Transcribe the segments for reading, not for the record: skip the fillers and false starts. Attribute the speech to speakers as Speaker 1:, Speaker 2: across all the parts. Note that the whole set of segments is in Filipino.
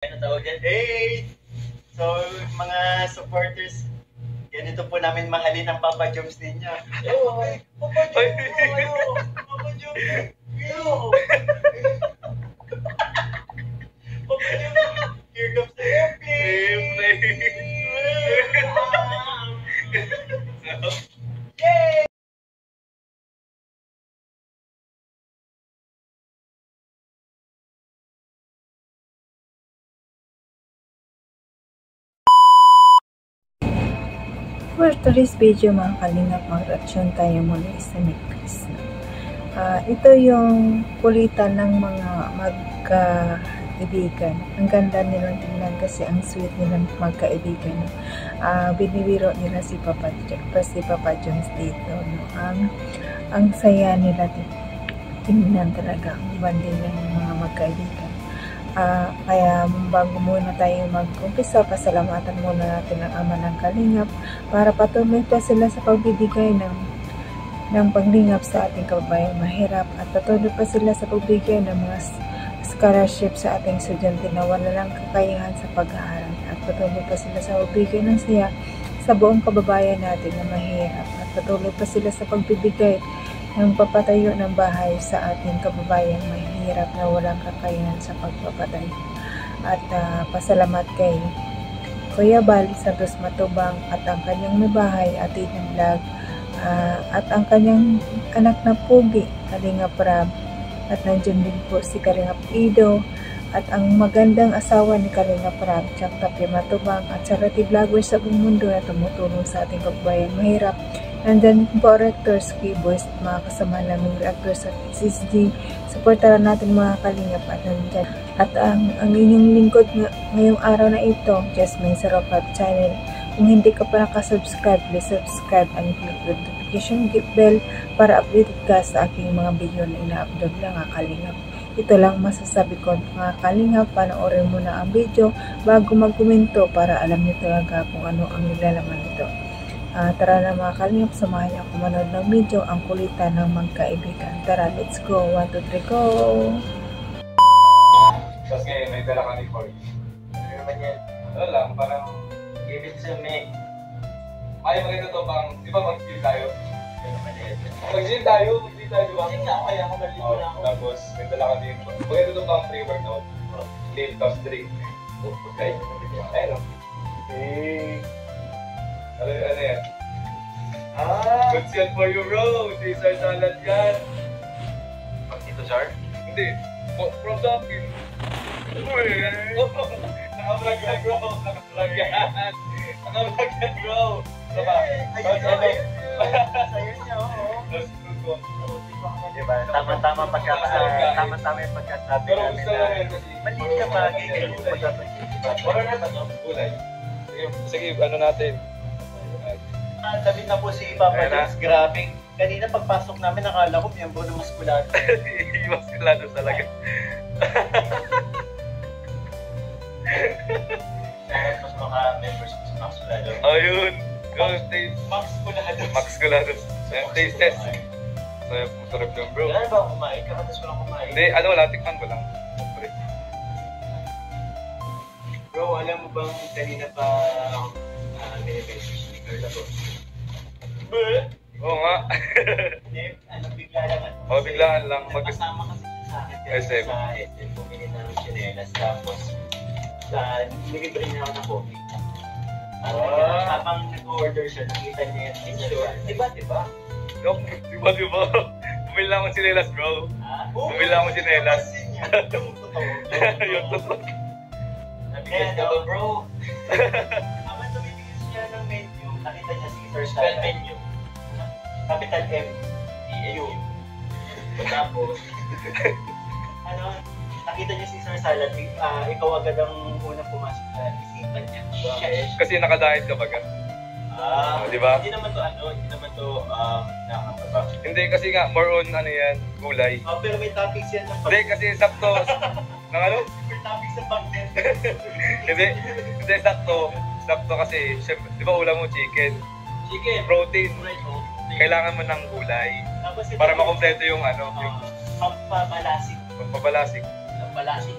Speaker 1: Ano tawag dyan? Hey! So, mga supporters, ganito po namin mahalin ang Papa Joms ninyo. Yo! Papa Joms! Papa Joms! Yo! Papa Joms! Here comes the airplane! Yay!
Speaker 2: For today's video mga kalingap, mag-reaction tayo muna sa Netflix. Ito yung kulitan ng mga magkaibigan. Ang ganda nilang tingnan kasi ang sweet nilang magkaibigan. Binibiro nila si Papa Joms dito. No? Ang saya nila tingnan talaga ang banding ng mga magkaibigan. Kaya bago muna tayo mag-umpisa, pasalamatan muna natin ang Ama ng Kalingap para patuloy pa sila sa pagbibigay ng paglingap sa ating kababayang mahirap at patuloy pa sila sa pagbigay ng mga scholarship sa ating estudyante na wala lang kakayahan sa pag-aaral at patuloy pa sila sa pagbigay ng saya sa buong kababayan natin na mahirap at patuloy pa sila sa pagbibigay ng papatayo ng bahay sa ating kababayang mahirap na walang kakayahan sa pagpapatayo. At pasalamat kay Kuya Bal Santos Matubang at ang kanyang may bahay, Ate ng Vlog, at ang kanyang anak na pugi, Kalingap Rab, at nandiyan din po si Kalingap Ido, at ang magandang asawa ni Kalingap Rab, Jack Tapia Matubang, at charity vloggers sa buong mundo na tumutulong sa ating kababayang mahirap. Nandyan po reactors, keyboys, mga kasama naming reactors at SSG. Supportaran natin mga kalingap at nandyan. At ang inyong lingkod ngayong araw na ito, Jasmine Saropat Channel. Kung hindi ka pa nakasubscribe, please subscribe and click the notification bell para updated ka sa aking mga video na ina-upload lang mga kalingap. Ito lang masasabi ko mga kalingap, panoorin mo na ang video bago magkomento para alam niyo talaga kung ano ang nilalaman nito. Tara na mga kalingap, samahan niyo ako manood ng video, ang kulitan ng magkaibigan. Tara, let's go. 1, 2, 3, go!
Speaker 3: Tapos ngayon, may dala ka ni Corey.
Speaker 1: Ano naman yan?
Speaker 3: Ano lang, parang...
Speaker 1: Give it to me.
Speaker 3: Ay, maganda to bang... Di ba mag-gym tayo?
Speaker 1: Ano naman yan?
Speaker 3: Mag-gym tayo, di ba?
Speaker 1: Hindi nga ako, kaya ako maligo na ako.
Speaker 3: Tapos, may dala ka din. Maganda to bang pre-workout? Game toss drink. Okay? Ayun. Hey! Ano yan? Good yan for you, bro. Caesar salad yan.
Speaker 1: Pag dito, sir?
Speaker 3: Hindi. From the akin. Uy! Nakablog yan, bro. Nakablog yan. Nakablog yan, bro. Diba?
Speaker 1: Ayun niya, oo. Diba? Tama-tama yung pagkasabi
Speaker 3: Pero
Speaker 1: namin
Speaker 3: gusto
Speaker 1: na
Speaker 3: lang yan kasi...
Speaker 1: maliit ka bagay ganyan pagkasabi.
Speaker 3: Wala na to? Gulay. Sige, ano natin?
Speaker 1: Damit na po si Papa Joms, grabe. Kanina pagpasok namin, nakala ko miyembro ng muskulado.
Speaker 3: Muskulado talaga.
Speaker 1: Shoutout po sa mga members sa muskulado.
Speaker 3: Ayun. Go, taste.
Speaker 1: Muskulado.
Speaker 3: Muskulado. Taste test. Masarap yung bro.
Speaker 1: Kailan ba kumain? Kakatas ko lang kumain.
Speaker 3: Hindi, ano wala, tikman ko lang.
Speaker 1: Bro, alam mo bang kanina pa mini-message ni Carla po?
Speaker 3: Oo nga.
Speaker 1: Hindi, bigla lang ano.
Speaker 3: Oo, biglaan lang.
Speaker 1: Kasama kasi sa akin
Speaker 3: SM.
Speaker 1: Sa SM, bumili ng chinelas. Tapos, nilibre niya ako ng coffee. Habang nag-order siya, nakita niya yung picture. Diba?
Speaker 3: Diba? Bumili lang akong sinelas, bro. Bumili lang akong sinelas.
Speaker 1: Yung totoo.
Speaker 3: Yung totoo.
Speaker 1: Kaya daw, bro. Habang tumibigil siya ng menu, nakita niya si Sir Salad. Menu. Capital M. E-A-U. Tapos, nakita niya si Sir Salad, ikaw agad ang unang pumasok sa isipan niya.
Speaker 3: Kasi nakadiet ka baga. Di ba?
Speaker 1: Hindi naman to nakakababa.
Speaker 3: Hindi, kasi nga, more on ano yan, gulay.
Speaker 1: Pero may topics yan ng
Speaker 3: Hindi, kasi sakto. Nang ano?
Speaker 1: May topics sa pag-net.
Speaker 3: Hindi, sakto. Sakto kasi, syempre, di ba ulam mo chicken? Protein. Kailangan mo ng gulay. Para makompleto yung ano.
Speaker 1: Pampabalasik.
Speaker 3: Pampabalasik.
Speaker 1: Pampabalasik.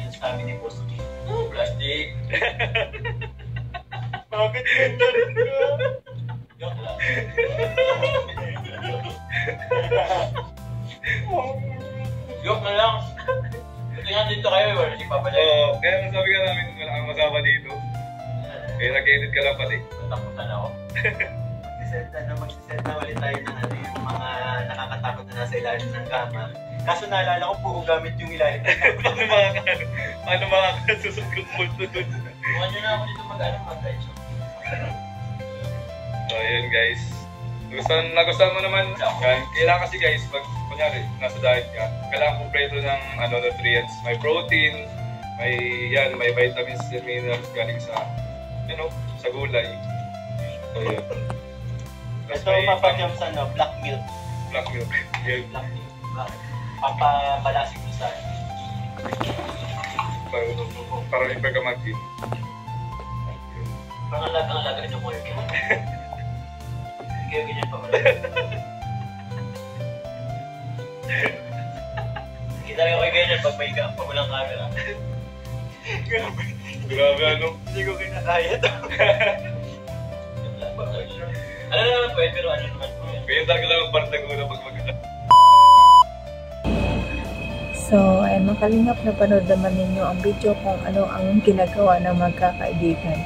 Speaker 1: yung sa amin ni Boss G.
Speaker 3: Plastic.
Speaker 1: Bakit ganyan ka? Joke lang. Joke na lang. Buti nga dito kayo, wala si Papa Jack.
Speaker 3: Oo, kaya nasabi ka namin wala kang masama dito. Kaya nag-edit ka lang pati.
Speaker 1: Matakutan ako. Magsiset na ulit tayo ng yung mga nakakatakot na nasa ilalim ng kama. Kaso naalala ko, puro gamit yung ilalim ng kama.
Speaker 3: Paano makakasusot kong multo dun?
Speaker 1: Buwan nyo na ako dito mag-guide.
Speaker 3: So, ayun guys. Nagustuhan mo naman. Kailangan kasi guys, pag kunyari, nasa diet ka, kailangan kompleto ng nutrients. May protein, may vitamins and minerals galing sa, sa gulay. So, yun.
Speaker 1: Ito Papa Joms, black milk.
Speaker 3: Black milk. Yun.
Speaker 1: Black milk. Pampabalasig mo sa
Speaker 3: para iba ka mag-eat.
Speaker 1: Pangalaga rin yung work. Kaya ganyan pa wala. Kita rin ako ganyan pag may pag walang camera.
Speaker 3: Grabe ano?
Speaker 1: Hindi ko kinakaya to. Ano naman pwede, pero ano naman po yan.
Speaker 3: Kaya talaga lang ang partag mo na pag magkita.
Speaker 2: So, ayun mga kalingap, napanood naman ninyo ang video kung ano ang ginagawa ng magkakaibigan.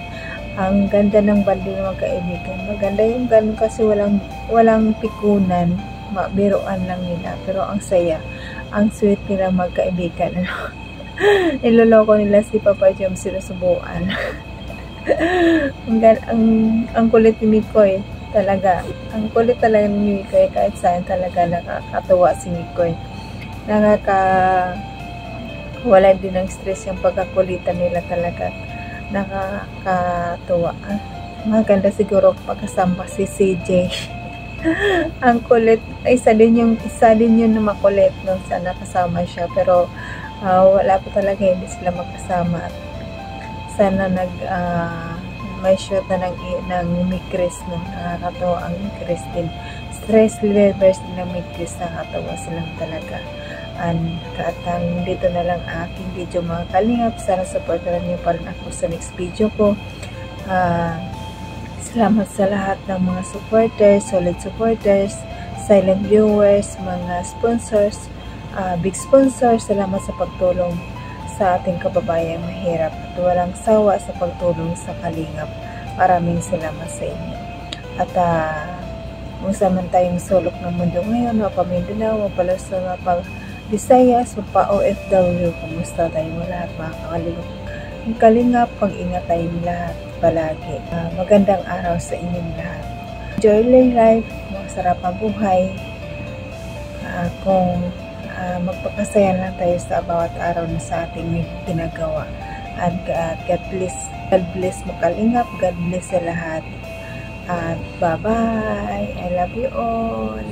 Speaker 2: Ang ganda ng bandi ng magkaibigan. Maganda yung ganun kasi walang pikunan, biruan lang nila. Pero ang saya, ang sweet nila magkaibigan. Niloloko nila si Papa Joms, sinusubuan. ang kulit ni Mikoy talaga. Ang kulit talaga ni Mikoy, kahit saan talaga nakakatuwa si Mikoy. Wala din ng stress yung pagkakulitan nila talaga. Nakakatuwa. Maganda siguro pagkasama si CJ. Ang kulit, isa din yun na makulit nung sana kasama siya, pero wala pa talaga, hindi sila magkasama. Sana may shoot na ng Mikris, no? Nakakatawa ang Mikris din. Stress levels ng Mikris, nakakatawa silang talaga. Kaatang dito na lang aking video mga kalingap. Sana supportaran niyo pa rin ako sa next video ko. Salamat sa lahat ng mga supporters, solid supporters, silent viewers, mga sponsors, big sponsors. Salamat sa pagtulong sa ating kababayang mahirap at walang sawa sa pagtulong sa kalingap. Maraming salamat sa inyo. At kung saan man tayong sulok ng mundo ngayon, pa Mindanao, pala sa pa Visayas, pa OFW, kumusta tayong lahat mga kalingap, pag-ingat tayong lahat palagi. Magandang araw sa inyong lahat. Enjoy life, masarap ang buhay. Kung magpapasaya lang tayo sa bawat araw na sa ating ginagawa. At God bless mo kalingap, God bless sa lahat. At bye-bye. I love you all.